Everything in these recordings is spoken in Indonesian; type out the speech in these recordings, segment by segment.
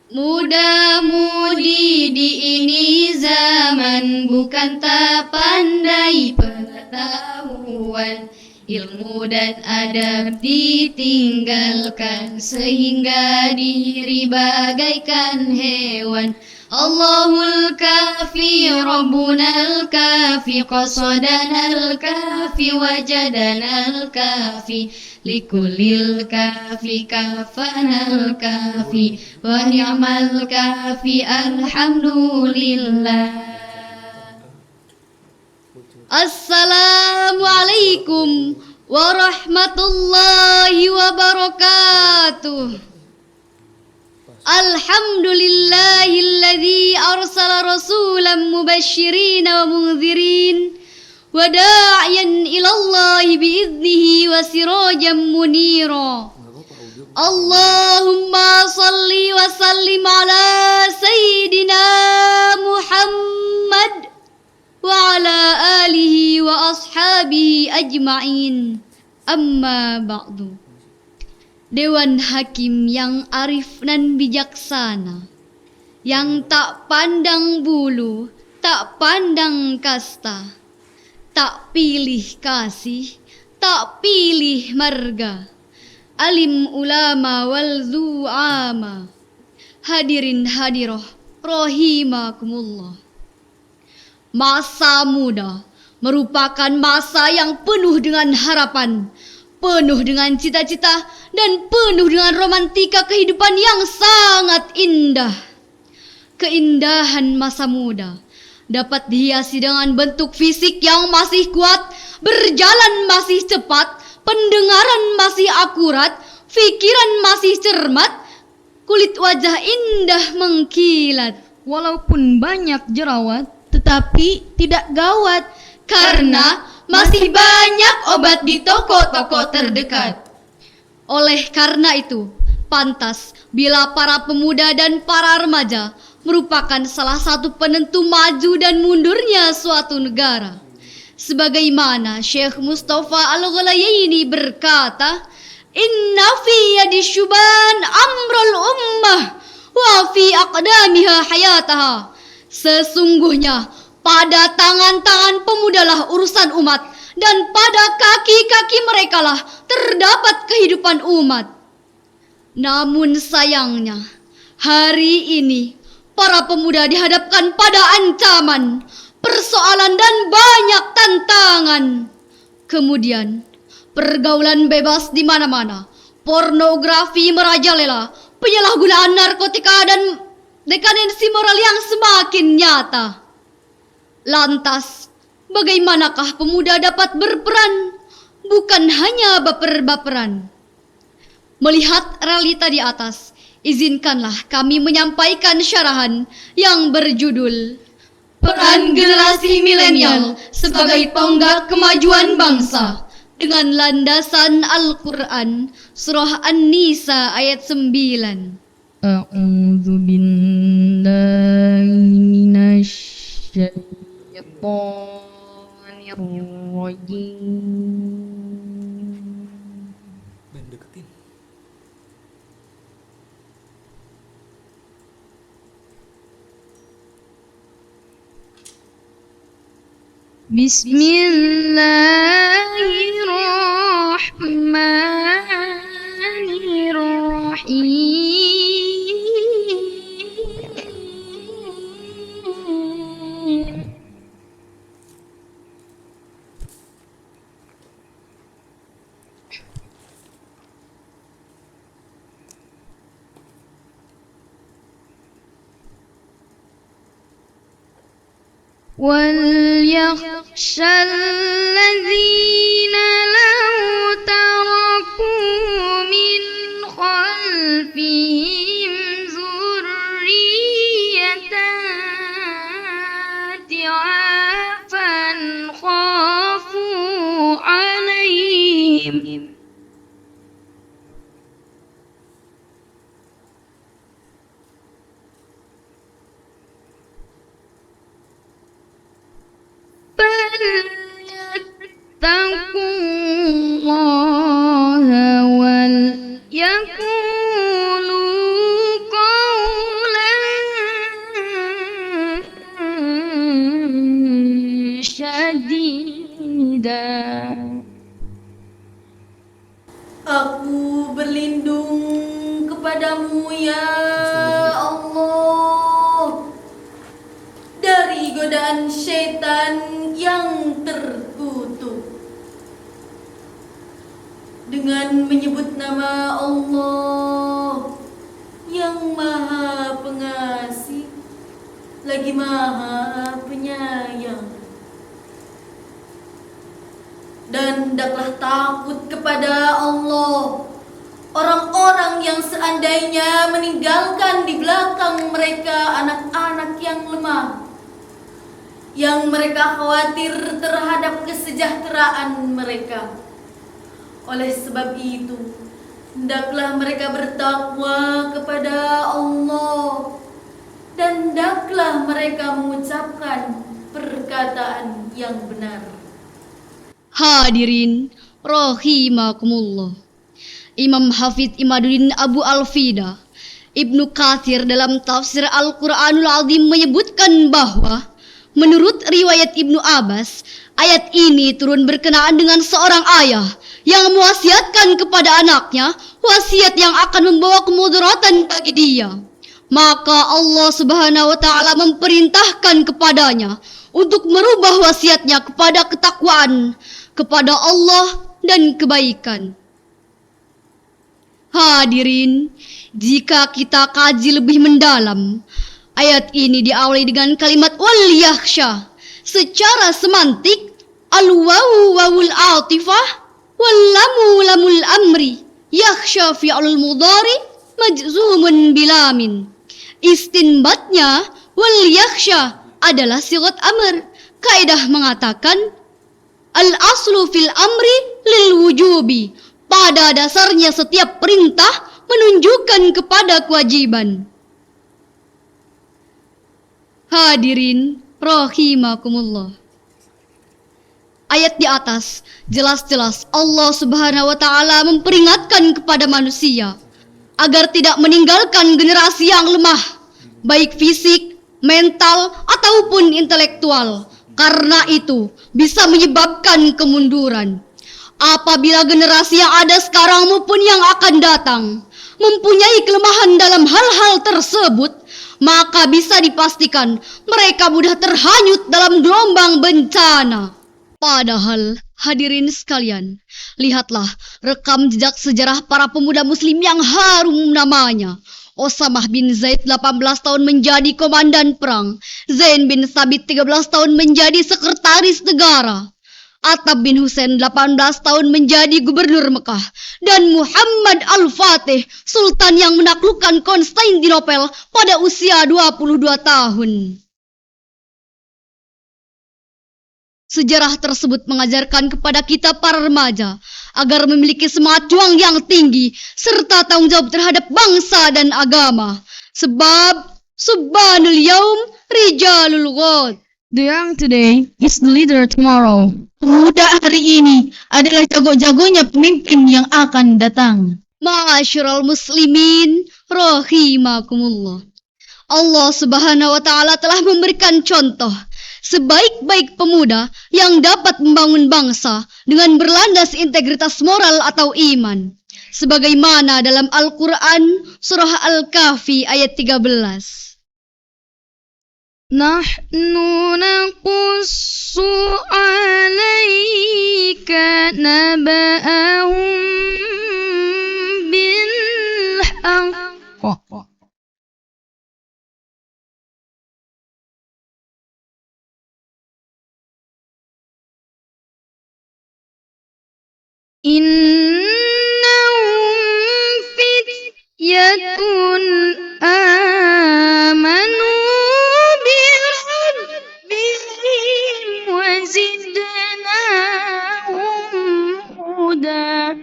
Muda-mudi di ini zaman bukan tak pandai pengetahuan, ilmu dan adab ditinggalkan sehingga diri bagaikan hewan. Allahul kafi Rabbunal kafi qasadanal kafi wajadanal kafi likulil kafi kafanal kafi wa ni'mal kafi alhamdulillah. Assalamualaikum warahmatullahi wabarakatuh. Alhamdulillahilladzi arsala rasulan mubashshirina wa munzirin wa da'iyan ilallahi biiznihi wa sirajan munira. Allahumma salli wa sallim ala sayyidina Muhammad wa ala alihi wa ashabihi ajma'in. Amma ba'du. Dewan Hakim yang arif dan bijaksana, yang tak pandang bulu, tak pandang kasta, tak pilih kasih, tak pilih marga, alim ulama wal zu'ama, hadirin hadiroh rahimakumullah. Masa muda merupakan masa yang penuh dengan harapan, penuh dengan cita-cita, dan penuh dengan romantika kehidupan yang sangat indah. Keindahan masa muda dapat dihiasi dengan bentuk fisik yang masih kuat, berjalan masih cepat, pendengaran masih akurat, pikiran masih cermat, kulit wajah indah mengkilat. Walaupun banyak jerawat, tetapi tidak gawat, karena masih banyak obat di toko-toko terdekat. Oleh karena itu, pantas bila para pemuda dan para remaja merupakan salah satu penentu maju dan mundurnya suatu negara. Sebagaimana Syekh Mustafa Al-Ghulayaini berkata, "Inna fi yadi syuban amrul ummah wa fi aqdamiha hayataha." Sesungguhnya pada tangan-tangan pemudalah urusan umat, dan pada kaki-kaki merekalah terdapat kehidupan umat. Namun sayangnya, hari ini para pemuda dihadapkan pada ancaman, persoalan dan banyak tantangan. Kemudian, pergaulan bebas di mana-mana, pornografi merajalela, penyalahgunaan narkotika dan dekadensi moral yang semakin nyata. Lantas, bagaimanakah pemuda dapat berperan, bukan hanya baper-baperan? Melihat realita di atas, izinkanlah kami menyampaikan syarahan yang berjudul Peran Generasi Milenial sebagai Tonggak Kemajuan Bangsa, dengan landasan Al-Quran, Surah An-Nisa ayat 9. A'udzu billahi minasy syaitonir rajim. Bismillahirrahmanirrahim. وَلْيَخْشَى الَّذِينَ لَوْ تَرَكُوا مِنْ خَلْفِهِمْ ذُرِّيَّةً ضِعَافًا خَافُوا عَلَيْهِمْ فليتقوا الله وليقولوا قولا setan yang terkutuk. Dengan menyebut nama Allah yang Maha Pengasih lagi Maha Penyayang. Dan hendaklah takut kepada Allah orang-orang yang seandainya meninggalkan di belakang mereka anak-anak yang lemah, yang mereka khawatir terhadap kesejahteraan mereka. Oleh sebab itu, hendaklah mereka bertakwa kepada Allah, dan hendaklah mereka mengucapkan perkataan yang benar. Hadirin rahimakumullah. Imam Hafidz Imaduddin Abu Al-Fida Ibnu Katsir dalam tafsir Al-Quranul Azim menyebutkan bahwa menurut riwayat Ibnu Abbas, ayat ini turun berkenaan dengan seorang ayah yang mewasiatkan kepada anaknya wasiat yang akan membawa kemudaratan bagi dia. Maka Allah Subhanahu wa taala memerintahkan kepadanya untuk merubah wasiatnya kepada ketakwaan kepada Allah dan kebaikan. Hadirin, jika kita kaji lebih mendalam, ayat ini diawali dengan kalimat wal yakhsha. Secara semantik, al-wawu wawul atifah wal lamu lamul amri. Yakhsha fi'lul mudhari majzumun bilamin. Istinbatnya wal yakhsha adalah sigat amr. Kaidah mengatakan al-aslu fil amri lil wujubi. Pada dasarnya setiap perintah menunjukkan kepada kewajiban. Hadirin rahimakumullah. Ayat di atas jelas-jelas Allah Subhanahu wa taala memperingatkan kepada manusia agar tidak meninggalkan generasi yang lemah, baik fisik, mental ataupun intelektual. Karena itu bisa menyebabkan kemunduran. Apabila generasi yang ada sekarang maupun yang akan datang mempunyai kelemahan dalam hal-hal tersebut, maka bisa dipastikan mereka mudah terhanyut dalam gelombang bencana. Padahal, hadirin sekalian, lihatlah rekam jejak sejarah para pemuda muslim yang harum namanya. Osamah bin Zaid 18 tahun menjadi komandan perang, Zain bin Sabit 13 tahun menjadi sekretaris negara, Attab bin Husain 18 tahun menjadi gubernur Mekah, dan Muhammad Al-Fatih, sultan yang menaklukkan Konstantinopel pada usia 22 tahun. Sejarah tersebut mengajarkan kepada kita para remaja agar memiliki semangat juang yang tinggi serta tanggung jawab terhadap bangsa dan agama. Sebab subhanul yaum rijalul ghad. The young today is the leader tomorrow. Pemuda hari ini adalah jago-jagonya pemimpin yang akan datang. Ma'asyiral muslimin rahimakumullah. Allah Subhanahu wa taala telah memberikan contoh sebaik-baik pemuda yang dapat membangun bangsa dengan berlandas integritas moral atau iman. Sebagaimana dalam Al-Quran surah Al-Kahfi ayat 13. Nahnu naqussu alaika naba'ahum bil haqq. Innahum fityatun amanu birabbihim wa zidnahum huda.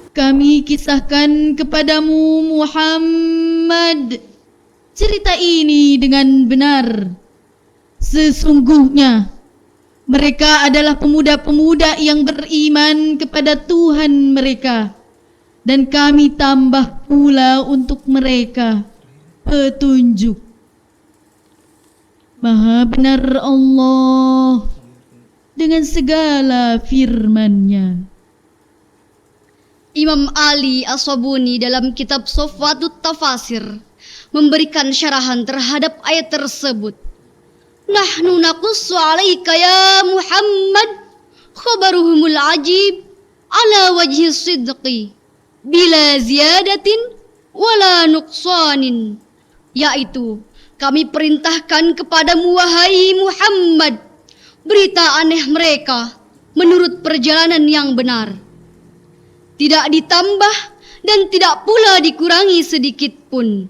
Kami kisahkan kepadamu Muhammad cerita ini dengan benar. Sesungguhnya mereka adalah pemuda-pemuda yang beriman kepada Tuhan mereka, dan kami tambah pula untuk mereka petunjuk. Maha benar Allah dengan segala firman-Nya. Imam Ali As-Sabuni dalam kitab Sofwatut Tafasir memberikan syarahan terhadap ayat tersebut. Nahnu naqussu 'alaika ya Muhammad khabaruhumul ajib ala wajhi sidqi bila ziyadatin wala nuqsanin, yaitu kami perintahkan kepadamu wahai Muhammad berita aneh mereka menurut perjalanan yang benar, tidak ditambah dan tidak pula dikurangi sedikit pun.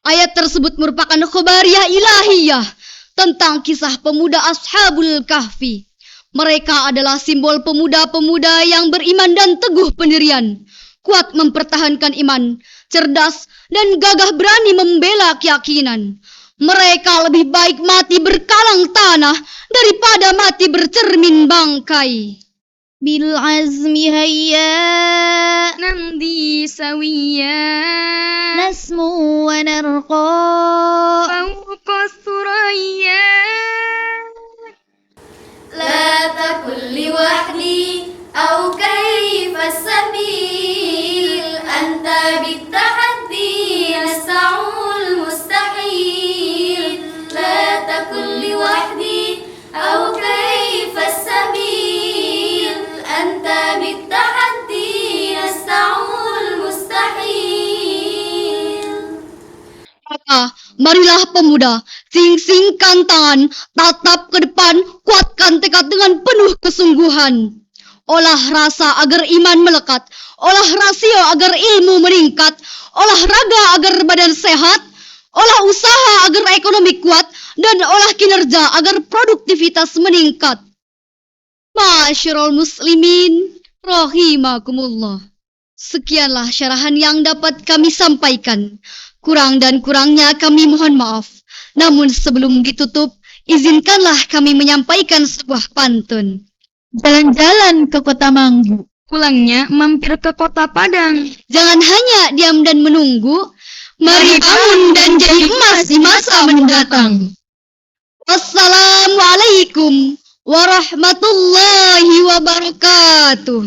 Ayat tersebut merupakan khobariyah ilahiyah tentang kisah pemuda Ashabul Kahfi. Mereka adalah simbol pemuda-pemuda yang beriman dan teguh pendirian, kuat mempertahankan iman, cerdas dan gagah berani membela keyakinan. Mereka lebih baik mati berkalang tanah daripada mati bercermin bangkai. Bil azmi hayya Namdi sawiya nasmu wa narqa fawqa suraya. لا تكن لوحدي أو كيف السبيل أنت بالتحدي نسع المستحيل لا تكن لوحدي أو كيف السبيل أنت بالتحدي نسع المستحيل. Maka marilah pemuda, sing-singkan tangan, tatap ke depan, kuatkan tekad dengan penuh kesungguhan. Olah rasa agar iman melekat, olah rasio agar ilmu meningkat, olah raga agar badan sehat, olah usaha agar ekonomi kuat, dan olah kinerja agar produktivitas meningkat. Ma'asyiral muslimin, rahimakumullah. Sekianlah syarahan yang dapat kami sampaikan. Kurang dan kurangnya kami mohon maaf. Namun sebelum ditutup, izinkanlah kami menyampaikan sebuah pantun. jalan-jalan ke kota Manggu. Pulangnya mampir ke kota Padang. Jangan hanya diam dan menunggu, mari bangun dan jadi emas di masa mendatang. Wassalamualaikum warahmatullahi wabarakatuh.